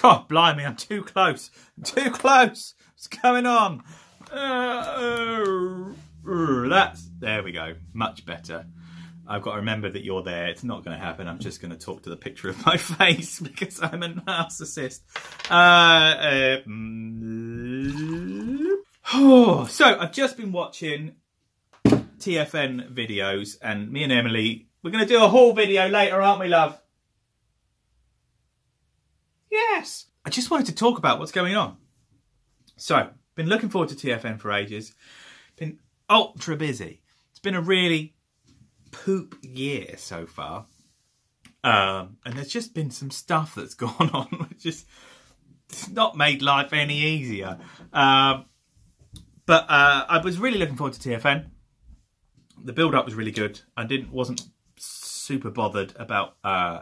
God, blimey, I'm too close. I'm too close. What's going on? There we go. Much better. I've got to remember that you're there. It's not going to happen. I'm just going to talk to the picture of my face because I'm a narcissist. So I've just been watching TFN videos, and me and Emily, we're going to do a haul video later, aren't we, love? Yes. I just wanted to talk about what's going on. So, been looking forward to TFN for ages. Been ultra busy. It's been a really poop year so far. And there's just been some stuff that's gone on which just it's not made life any easier. But I was really looking forward to TFN. The build-up was really good. I wasn't super bothered about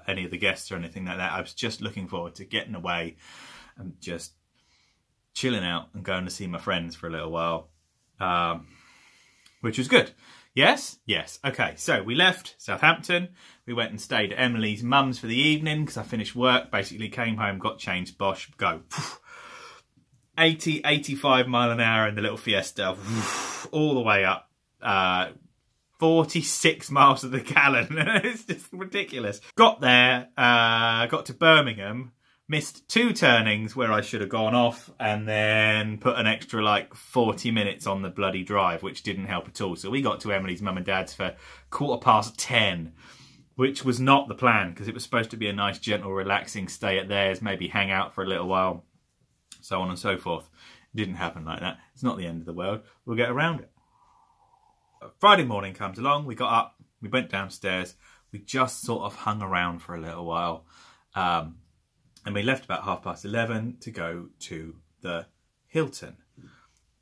any of the guests or anything like that. I was just looking forward to getting away and just chilling out and going to see my friends for a little while, which was good. Yes? Yes. Okay, so we left Southampton. We went and stayed at Emily's mum's for the evening because I finished work, basically came home, got changed, bosh, go. 80, 85 mile an hour in the little Fiesta, all the way up. 46 miles to the gallon. It's just ridiculous. Got there, got to Birmingham, missed 2 turnings where I should have gone off, and then put an extra like 40 minutes on the bloody drive, which didn't help at all. So we got to Emily's mum and dad's for 10:15, which was not the plan because it was supposed to be a nice, gentle, relaxing stay at theirs, maybe hang out for a little while, so on and so forth. It didn't happen like that. It's not the end of the world. We'll get around it. Friday morning comes along, we got up, we went downstairs, we just sort of hung around for a little while, and we left about 11:30 to go to the Hilton.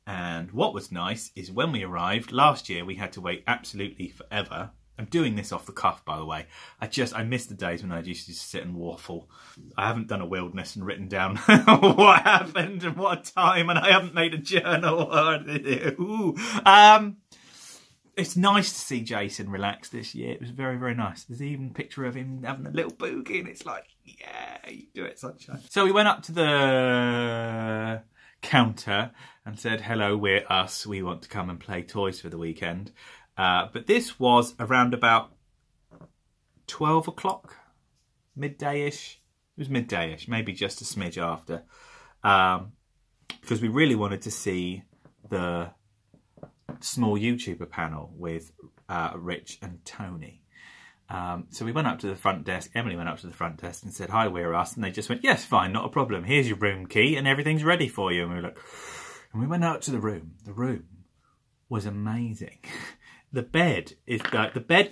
And what was nice is when we arrived, last year we had to wait absolutely forever. I'm doing this off the cuff, by the way. I miss the days when I used to just sit and waffle. I haven't done a wilderness and written down what happened and what time, and I haven't made a journal. It's nice to see Jason relax this year. It was very, very nice. There's even a picture of him having a little boogie, and it's like, yeah, you do it, sunshine. So we went up to the counter and said, hello, we're us. We want to come and play toys for the weekend. But this was around about 12 o'clock, midday-ish. It was midday-ish, maybe just a smidge after. Because we really wanted to see the small YouTuber panel with Rich and Tony. So we went up to the front desk. Emily went up to the front desk and said, hi, we're us. And they just went, yes, fine, not a problem. Here's your room key and everything's ready for you. And we were like, and we went out to the room. The room was amazing. The bed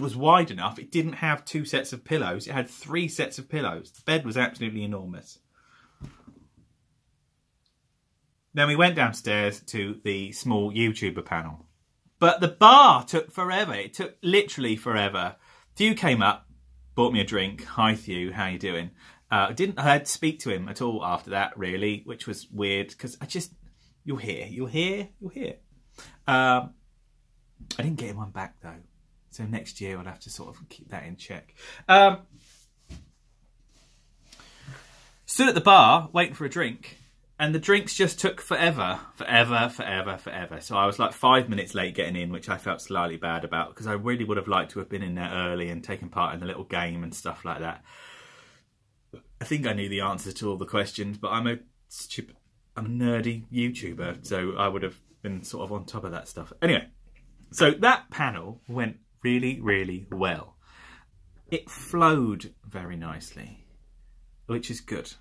was wide enough. It didn't have 2 sets of pillows. It had 3 sets of pillows. The bed was absolutely enormous. Then we went downstairs to the small YouTuber panel. But the bar took forever. It took literally forever. Thew came up, bought me a drink. Hi Thew, how you doing? I had to speak to him at all after that, really, which was weird because you're here. I didn't get him one back though. So next year I'll have to sort of keep that in check. Stood at the bar waiting for a drink. And the drinks just took forever. So I was like 5 minutes late getting in, which I felt slightly bad about because I really would have liked to have been in there early and taken part in the little game and stuff like that. I think I knew the answers to all the questions, but I'm a nerdy YouTuber, so I would have been sort of on top of that stuff. Anyway, so that panel went really, really well. It flowed very nicely, which is good.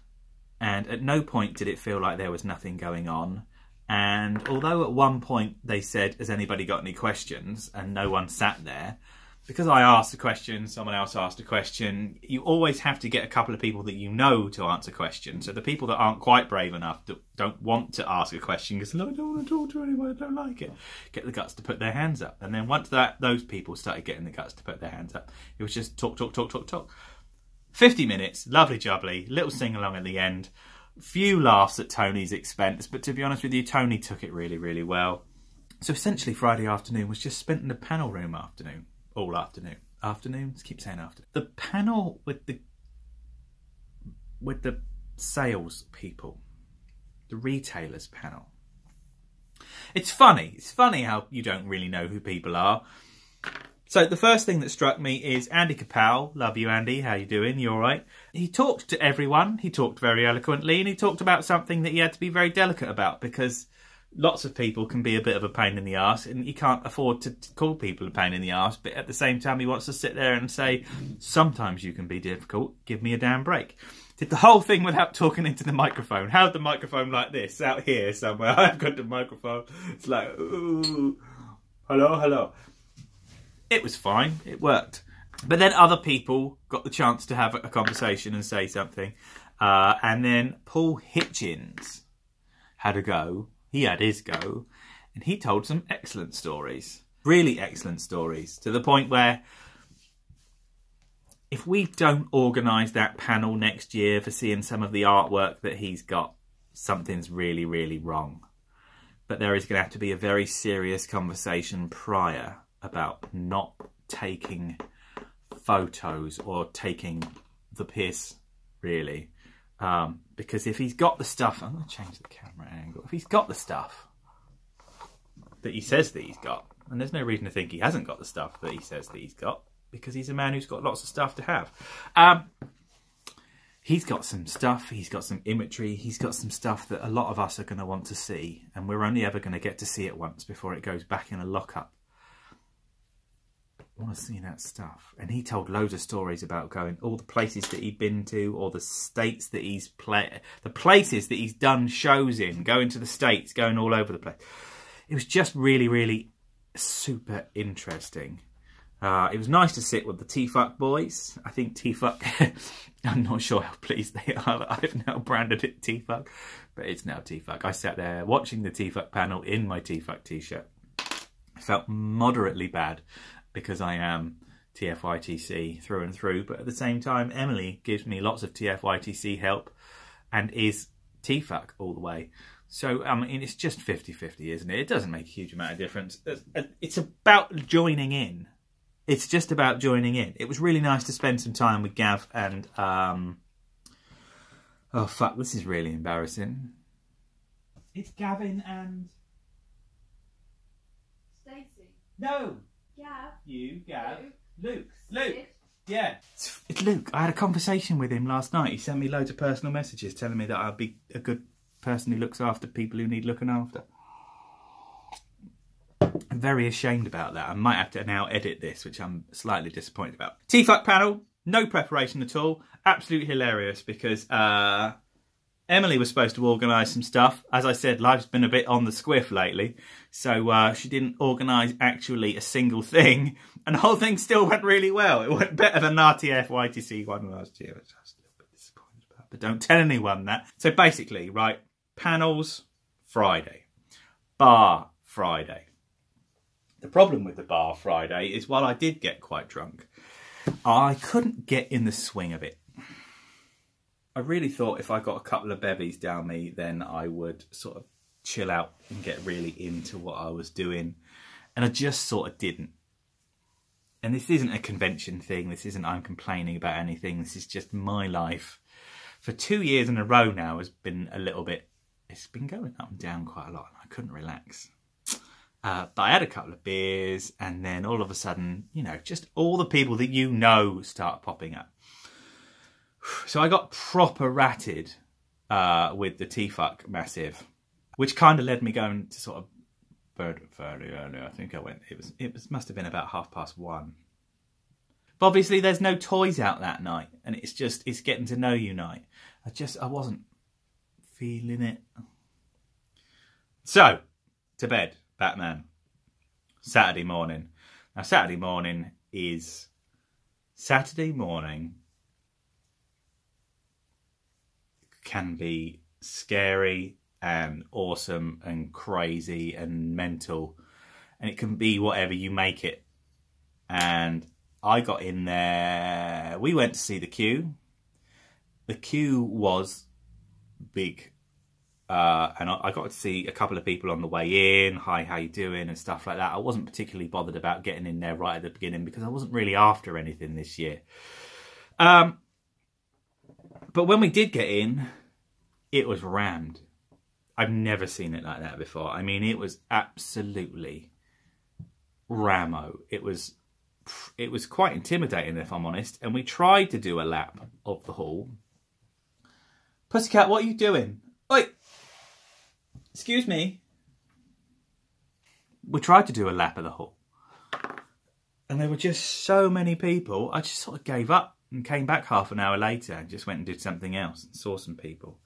And at no point did it feel like there was nothing going on. And although at one point they said, has anybody got any questions? And no one sat there. Because I asked a question, someone else asked a question, you always have to get a couple of people that you know to answer questions. So the people that aren't quite brave enough, that don't want to ask a question because, no, I don't want to talk to anyone, I don't like it, get the guts to put their hands up. And then once those people started getting the guts to put their hands up, it was just talk. 50 minutes, lovely jubbly, little sing-along at the end. Few laughs at Tony's expense, but to be honest with you, Tony took it really, really well. So essentially Friday afternoon was just spent in the panel room afternoon. All afternoon. Afternoons? Keep saying afternoon. The panel with the sales people, the retailers panel. It's funny how you don't really know who people are. So the first thing that struck me is Andy Kapow. Love you, Andy. How you doing? You all right? He talked to everyone. He talked very eloquently, and he talked about something that he had to be very delicate about, because lots of people can be a bit of a pain in the arse, and he can't afford to call people a pain in the arse. But at the same time, he wants to sit there and say, sometimes you can be difficult. Give me a damn break. Did the whole thing without talking into the microphone. Held the microphone like this, out here somewhere. I've got the microphone. It's like, ooh, hello, hello. It was fine. It worked. But then other people got the chance to have a conversation and say something. And then Paul Hitchens had a go. He had his go. And he told some excellent stories. Really excellent stories. To the point where if we don't organise that panel next year for seeing some of the artwork that he's got, something's really, really wrong. But there is going to have to be a very serious conversation prior about not taking photos or taking the piss, really. Because if he's got the stuff... I'm going to change the camera angle. If he's got the stuff that he says that he's got, and there's no reason to think he hasn't got the stuff that he says that he's got, because he's a man who's got lots of stuff to have. He's got some stuff, he's got some imagery, he's got some stuff that a lot of us are going to want to see, and we're only ever going to get to see it once before it goes back in a lockup. I want to see that stuff. And he told loads of stories about going, all the places that he'd been to, or the states that he's played, the places that he's done shows in, going to the States, going all over the place. It was just really, really super interesting. It was nice to sit with the TFUK boys. I think TFUK, I'm not sure how pleased they are that I've now branded it TFUK, but it's now TFUK. I sat there watching the TFUK panel in my TFUK t-shirt. I felt moderately bad, because I am TFYTC through and through, but at the same time, Emily gives me lots of TFYTC help and is TFUK all the way. So, I mean, it's just 50-50, isn't it? It doesn't make a huge amount of difference. It's about joining in. It's just about joining in. It was really nice to spend some time with Gav and... oh, fuck, this is really embarrassing. It's Gavin and... Stacey. No! Gav. You, Gav. Luke. Luke. Yeah. It's Luke. I had a conversation with him last night. He sent me loads of personal messages telling me that I'd be a good person who looks after people who need looking after. I'm very ashamed about that. I might have to now edit this, which I'm slightly disappointed about. TFUK panel. No preparation at all. Absolutely hilarious, because Emily was supposed to organise some stuff. As I said, life's been a bit on the squiff lately. So she didn't organise actually a single thing. And the whole thing still went really well. It went better than our TFYTC one last year, which I was a little bit disappointed about. But don't tell anyone that. So basically, right, panels Friday. Bar Friday. The problem with the bar Friday is, while I did get quite drunk, I couldn't get in the swing of it. I really thought if I got a couple of bevies down me, then I would sort of chill out and get really into what I was doing. And I just sort of didn't. And this isn't a convention thing. This isn't I'm complaining about anything. This is just my life. For 2 years in a row now has been a little bit... It's been going up and down quite a lot, and I couldn't relax. But I had a couple of beers, and then all of a sudden, you know, just all the people that you know start popping up. So I got proper ratted with the TFUK massive, which kind of led me going to sort of fairly early. I think I went. It must have been about 1:30. But obviously, there's no toys out that night, and it's getting to know you night. I wasn't feeling it. So to bed, Batman. Saturday morning. Now Saturday morning can be scary and awesome and crazy and mental, and it can be whatever you make it. And I got in there, we went to see the queue. The queue was big, and I got to see a couple of people on the way in, hi, how you doing, and stuff like that. I wasn't particularly bothered about getting in there right at the beginning, because I wasn't really after anything this year. But when we did get in, it was rammed. I've never seen it like that before. I mean, it was absolutely rammo. It was quite intimidating, if I'm honest. And we tried to do a lap of the hall. Pussycat, what are you doing? Oi! Excuse me. We tried to do a lap of the hall. And there were just so many people, I just sort of gave up and came back half an hour later and just went and did something else and saw some people.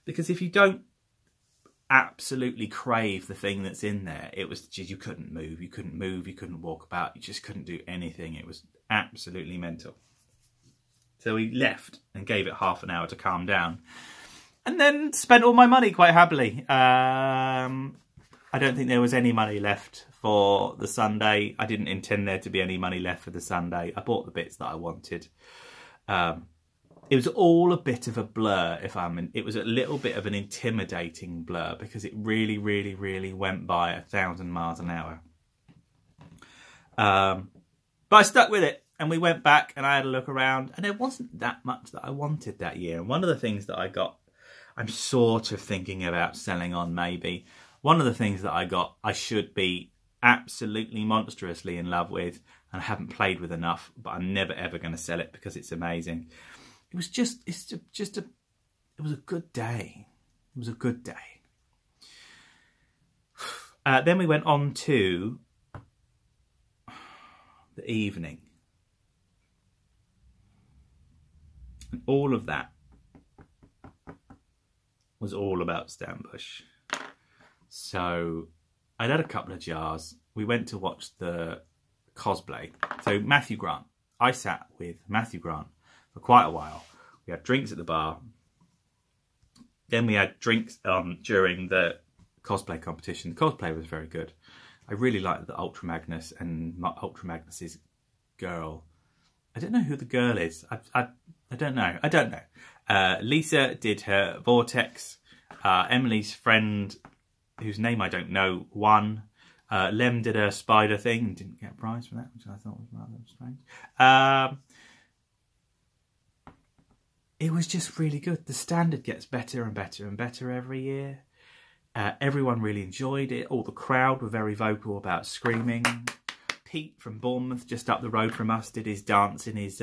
Because if you don't absolutely crave the thing that's in there, it was just, you couldn't move, you couldn't walk about, you just couldn't do anything. It was absolutely mental. So we left and gave it half an hour to calm down and then spent all my money quite happily. I don't think there was any money left for the Sunday. I didn't intend there to be any money left for the Sunday. I bought the bits that I wanted. It was all a bit of a blur, it was a little bit of an intimidating blur because it really, really, really went by 1,000 miles an hour. But I stuck with it and we went back and I had a look around and there wasn't that much that I wanted that year. And one of the things that I got, I'm sort of thinking about selling on maybe. One of the things that I got, I should be absolutely monstrously in love with and I haven't played with enough, but I'm never ever going to sell it because it's amazing. It was it was a good day. It was a good day. Then we went on to the evening. And all of that was all about Stambush. So I'd had a couple of jars. We went to watch the cosplay. So Matthew Grant. I sat with Matthew Grant for quite a while. We had drinks at the bar. Then we had drinks during the cosplay competition. The cosplay was very good. I really liked the Ultra Magnus and Ultra Magnus's girl. I don't know who the girl is. I don't know. Lisa did her Vortex. Emily's friend, whose name I don't know, won. Lem did her spider thing and didn't get a prize for that, which I thought was rather strange. It was just really good. The standard gets better and better and better every year. Everyone really enjoyed it. All the crowd were very vocal about screaming. Pete from Bournemouth, just up the road from us, did his dance in his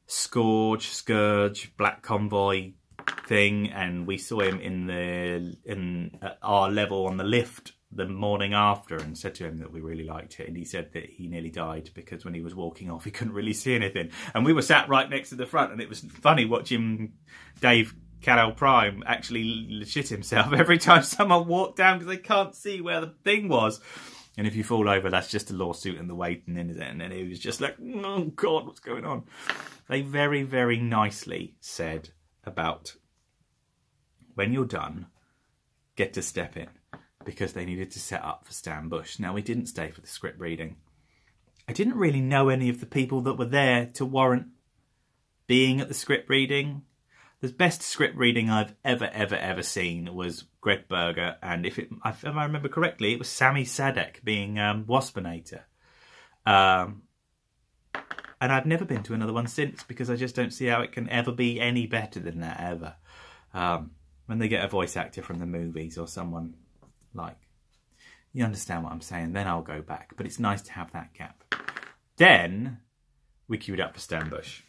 Scourge, Black Convoy thing, and we saw him in our level on the lift the morning after and said to him that we really liked it, and he said that he nearly died because when he was walking off he couldn't really see anything, and we were sat right next to the front, and it was funny watching Dave Carroll Prime actually shit himself every time someone walked down because they can't see where the thing was. And if you fall over, that's just a lawsuit and the waiting in it. And then it was just like, oh God, what's going on? They very, very nicely said about when you're done, get to step in, because they needed to set up for Stambush. Now, we didn't stay for the script reading. I didn't really know any of the people that were there to warrant being at the script reading. The best script reading I've ever seen was Greg Berger, and if I remember correctly, it was Sami Sadek being Waspinator. And I've never been to another one since because I just don't see how it can ever be any better than that ever. When they get a voice actor from the movies or someone like, you understand what I'm saying, then I'll go back. But it's nice to have that gap. Then we queued up for Stambush.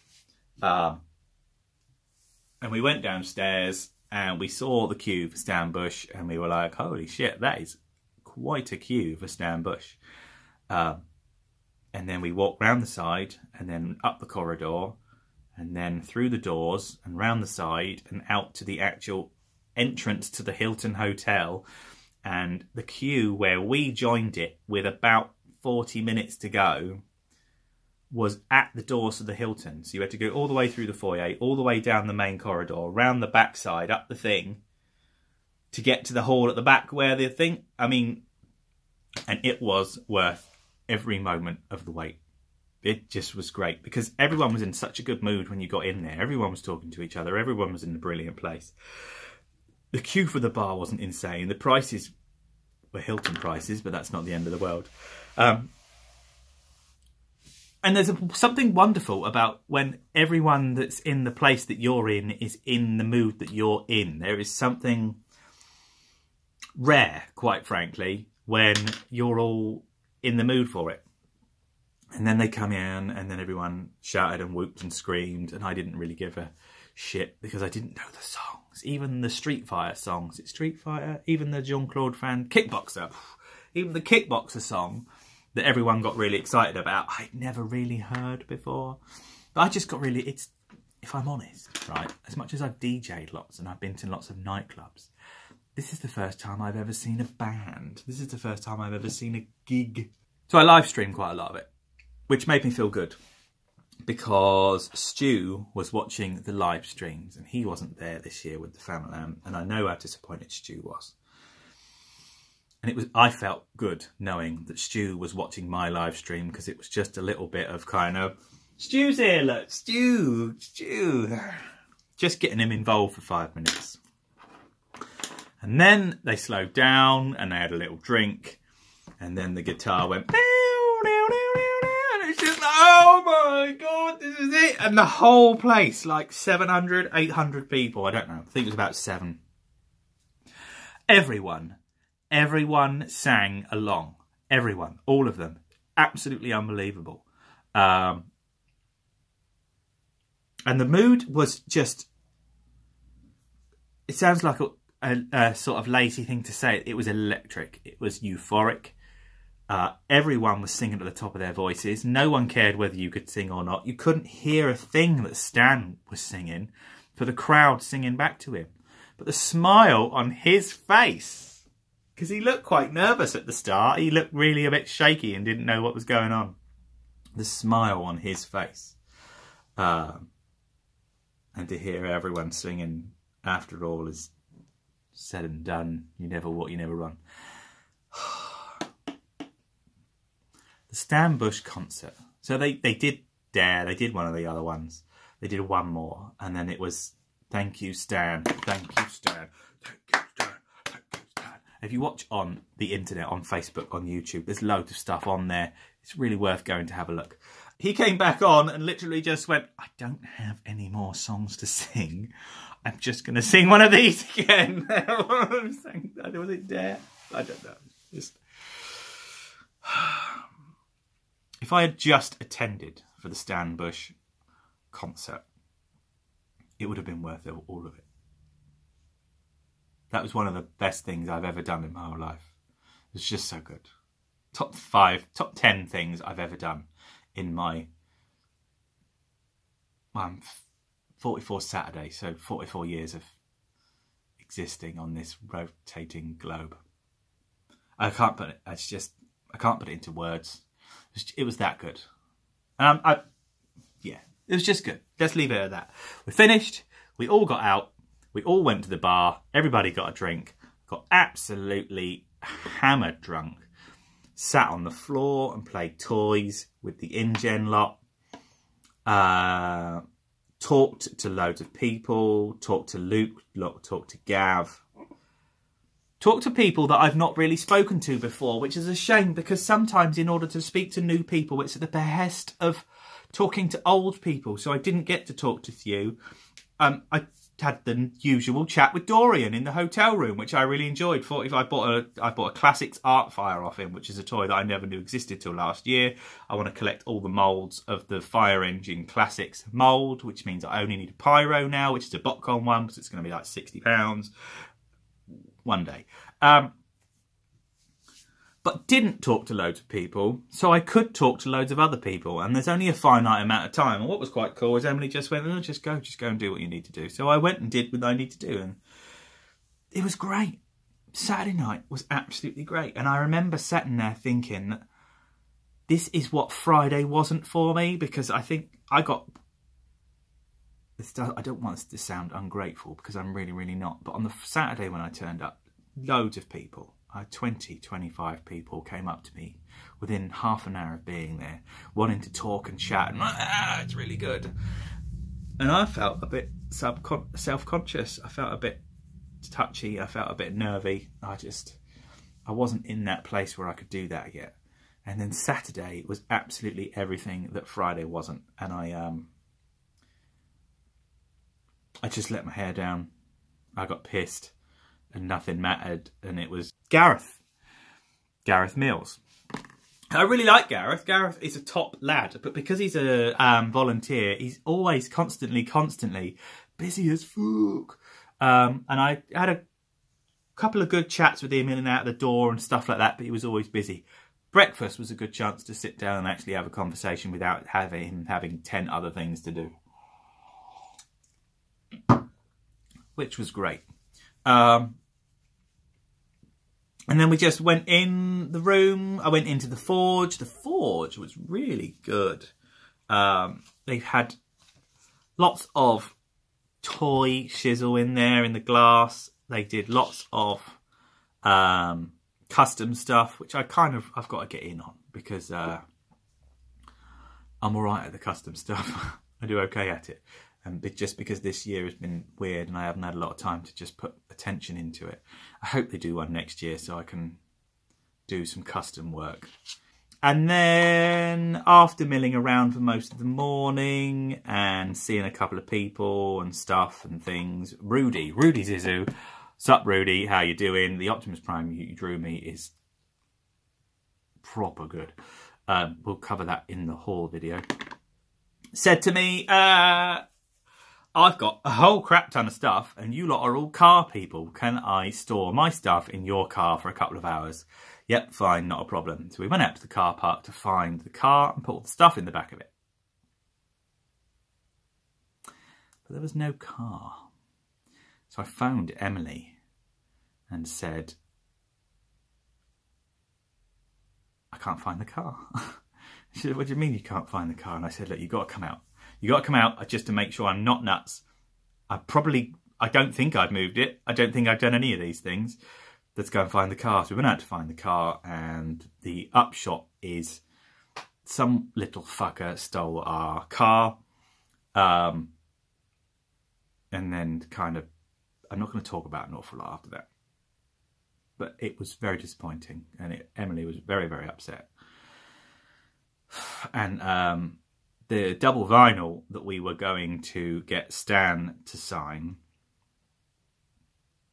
And we went downstairs and we saw the queue for Stambush and we were like, holy shit, that is quite a queue for Stambush. And then we walked round the side and then up the corridor and then through the doors and round the side and out to the actual entrance to the Hilton Hotel. And the queue where we joined it with about 40 minutes to go was at the doors of the Hilton. So you had to go all the way through the foyer, all the way down the main corridor, round the backside, up the thing, to get to the hall at the back where the thing, I mean, and it was worth every moment of the wait. It just was great because everyone was in such a good mood when you got in there. Everyone was talking to each other. Everyone was in a brilliant place. The queue for the bar wasn't insane. The prices were Hilton prices, but that's not the end of the world. And there's something wonderful about when everyone that's in the place that you're in is in the mood that you're in. There is something rare, quite frankly, when you're all in the mood for it. And then they come in and then everyone shouted and whooped and screamed, and I didn't really give a shit because I didn't know the songs. Even the Street Fighter songs. It's Street Fighter. Even the Jean-Claude Van Kickboxer. Even the Kickboxer song that everyone got really excited about, I'd never really heard before. But I just got really, if I'm honest, right, as much as I've DJ'd lots and I've been to lots of nightclubs, this is the first time I've ever seen a band. This is the first time I've ever seen a gig. So I live streamed quite a lot of it, which made me feel good because Stu was watching the live streams and he wasn't there this year with the family, and I know how disappointed Stu was. And I felt good knowing that Stu was watching my live stream because it was just a little bit of kind of, Stu's here, look, Stu. Just getting him involved for 5 minutes. And then they slowed down and they had a little drink. And then the guitar went, and it's just like, oh my God, this is it. And the whole place, like 700, 800 people, I don't know, I think it was about 7. Everyone sang along. Everyone, all of them. Absolutely unbelievable. And the mood was just, it sounds like a sort of lazy thing to say. It was electric. It was euphoric. Everyone was singing at the top of their voices. No one cared whether you could sing or not. You couldn't hear a thing that Stan was singing for the crowd singing back to him. But the smile on his face, because he looked quite nervous at the start. He looked really a bit shaky and didn't know what was going on. The smile on his face. And to hear everyone singing, after all is said and done, you never walk, you never run. The Stan Bush concert. So they did Dare, they did one of the other ones. They did one more, and then it was, thank you, Stan, thank you, Stan, thank you, Stan, thank you, Stan. If you watch on the internet, on Facebook, on YouTube, there's loads of stuff on there. It's really worth going to have a look. He came back on and literally just went, I don't have any more songs to sing. I'm just going to sing one of these again. Was it Dare? I don't know. Just... If I had just attended for the Stan Bush concert, it would have been worth all of it. That was one of the best things I've ever done in my whole life. It was just so good. Top 10 things I've ever done in my 44 Saturdays, so 44 years of existing on this rotating globe. I can't put it into words. It was that good. Yeah, it was just good. Let's leave it at that. We finished. We all got out. We all went to the bar. Everybody got a drink. Got absolutely hammered drunk. Sat on the floor and played toys with the InGen lot. Talked to loads of people. Talked to Luke. Talked to Gav. Talked to people that I've not really spoken to before, which is a shame because sometimes in order to speak to new people, it's at the behest of talking to old people. So I didn't get to talk to you. I had the usual chat with Dorian in the hotel room, which I really enjoyed. I bought a Classics Art Fire off him, which is a toy that I never knew existed till last year. I want to collect all the moulds of the Fire Engine Classics mould, which means I only need a Pyro now, which is a Botcon one, because it's going to be like £60 one day. But didn't talk to loads of people, so I could talk to loads of other people, and there's only a finite amount of time. And what was quite cool was Emily just went, oh, just go and do what you need to do. So I went and did what I need to do, and it was great. Saturday night was absolutely great, and I remember sitting there thinking that this is what Friday wasn't for me, because I think I got... I don't want this to sound ungrateful, because I'm really, really not, but on the Saturday when I turned up, loads of people, 20, 25 people came up to me within half an hour of being there, wanting to talk and chat, and it's really good. And I felt a bit self-conscious. I felt a bit touchy. I felt a bit nervy. I wasn't in that place where I could do that yet. And then Saturday was absolutely everything that Friday wasn't. And I just let my hair down. I got pissed and nothing mattered. And it was Gareth Mills. I really like Gareth. Gareth is a top lad, but because he's a volunteer, he's always constantly busy as fuck. And I had a couple of good chats with him in and out of the door and stuff like that, but he was always busy. Breakfast was a good chance to sit down and actually have a conversation without having 10 other things to do, which was great. And then we just went in the room. I went into the forge. The forge was really good. They've had lots of toy shizzle in there in the glass. They did lots of custom stuff, which I've got to get in on because I'm all right at the custom stuff. I do okay at it. Just because this year has been weird and I haven't had a lot of time to just put attention into it. I hope they do one next year so I can do some custom work. And then after milling around for most of the morning and seeing a couple of people and stuff and things, Rudy Zizou. Sup Rudy, how you doing? The Optimus Prime you drew me is proper good. We'll cover that in the haul video. Said to me, I've got a whole crap ton of stuff and you lot are all car people. Can I store my stuff in your car for a couple of hours? Yep, fine, not a problem. So we went out to the car park to find the car and put all the stuff in the back of it. But there was no car. So I phoned Emily and said, I can't find the car. She said, what do you mean you can't find the car? And I said, look, you've got to come out. You got to come out just to make sure I'm not nuts. I don't think I've moved it. I don't think I've done any of these things. Let's go and find the car. So we went out to find the car, and the upshot is some little fucker stole our car. And then kind of, I'm not going to talk about an awful lot after that. But it was very disappointing, and Emily was very, very upset. And the double vinyl that we were going to get Stan to sign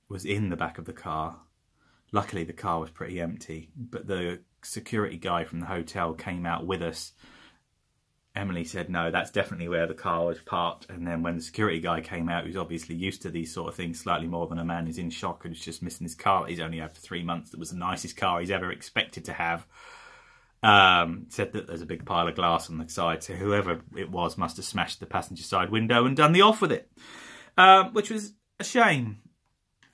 was in the back of the car. Luckily, the car was pretty empty, but the security guy from the hotel came out with us. Emily said, no, that's definitely where the car was parked. And then when the security guy came out, who's obviously used to these sort of things slightly more than a man who's in shock and is just missing his car that he's only had for 3 months, that was the nicest car he's ever expected to have, said that there's a big pile of glass on the side, so whoever it was must have smashed the passenger side window and done the off with it, which was a shame.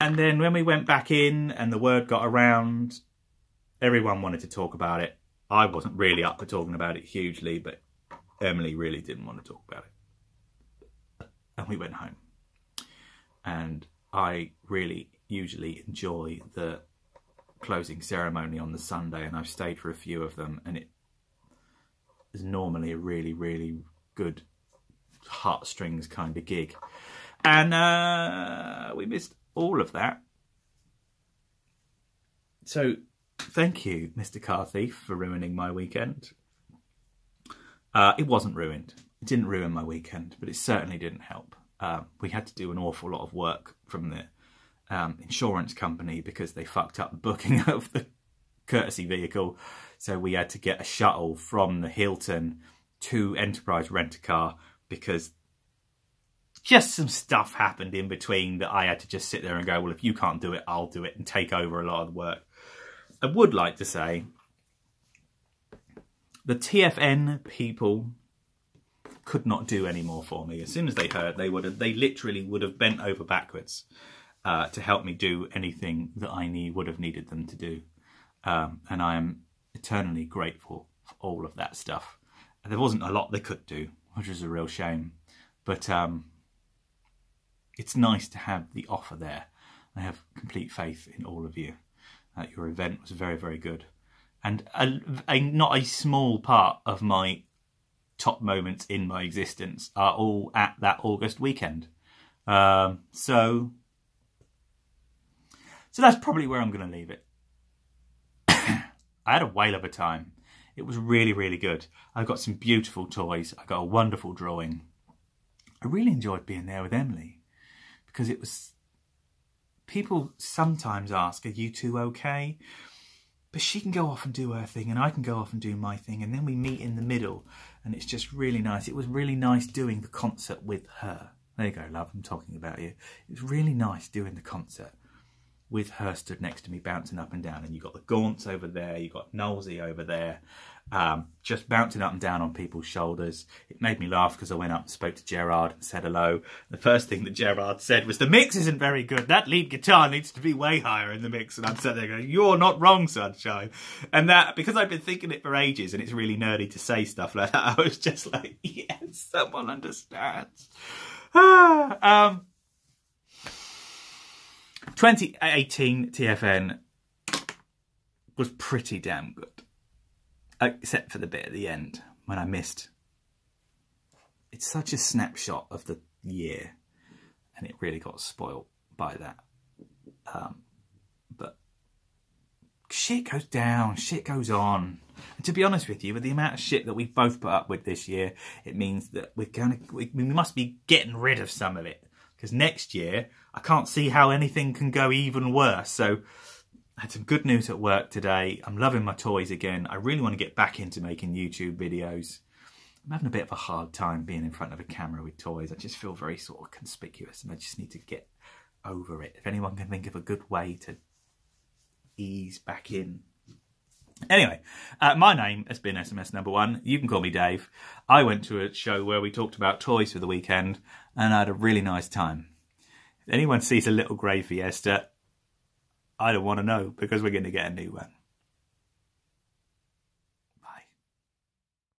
And then when we went back in and the word got around, everyone wanted to talk about it. I wasn't really up for talking about it hugely, but Emily really didn't want to talk about it. And we went home. And I really usually enjoy the closing ceremony on the Sunday, and I've stayed for a few of them, and it is normally a really, really good heartstrings kind of gig. And we missed all of that. So thank you, Mr. Car Thief, for ruining my weekend. It wasn't ruined. It didn't ruin my weekend, but it certainly didn't help. We had to do an awful lot of work from the insurance company because they fucked up the booking of the courtesy vehicle. So we had to get a shuttle from the Hilton to Enterprise Rent-A-Car because just some stuff happened in between that I had to just sit there and go, well, if you can't do it, I'll do it, and take over a lot of the work. I would like to say the TFN people could not do any more for me. As soon as they heard, they literally would have bent over backwards to help me do anything that I would have needed them to do. And I am eternally grateful for all of that stuff. And there wasn't a lot they could do, which was a real shame. But it's nice to have the offer there. I have complete faith in all of you. Your event was very, very good. And not a small part of my top moments in my existence are all at that August weekend. So that's probably where I'm going to leave it. I had a whale of a time. It was really, really good. I got some beautiful toys. I got a wonderful drawing. I really enjoyed being there with Emily because it was... People sometimes ask, are you two okay? But she can go off and do her thing and I can go off and do my thing, and then we meet in the middle and it's just really nice. It was really nice doing the concert with her. There you go, love, I'm talking about you. It was really nice doing the concert with her stood next to me, bouncing up and down. And you got the Gaunts over there, you got Knowlesy over there, just bouncing up and down on people's shoulders. It made me laugh because I went up and spoke to Gerard and said hello. The first thing that Gerard said was, the mix isn't very good. That lead guitar needs to be way higher in the mix. And I'm sat there going, you're not wrong, sunshine. And that, because I've been thinking it for ages and it's really nerdy to say stuff like that, I was just like, yes, someone understands. 2018 TFN was pretty damn good, except for the bit at the end when I missed. It's such a snapshot of the year and it really got spoiled by that. But shit goes down, shit goes on. And to be honest with you, with the amount of shit that we've both put up with this year, it means that we must be getting rid of some of it. Because next year, I can't see how anything can go even worse. So I had some good news at work today. I'm loving my toys again. I really want to get back into making YouTube videos. I'm having a bit of a hard time being in front of a camera with toys. I just feel very sort of conspicuous and I just need to get over it. If anyone can think of a good way to ease back in. Anyway, my name has been SMS number 1. You can call me Dave. I went to a show where we talked about toys for the weekend and I had a really nice time. If anyone sees a little grey Fiesta, I don't want to know because we're going to get a new one.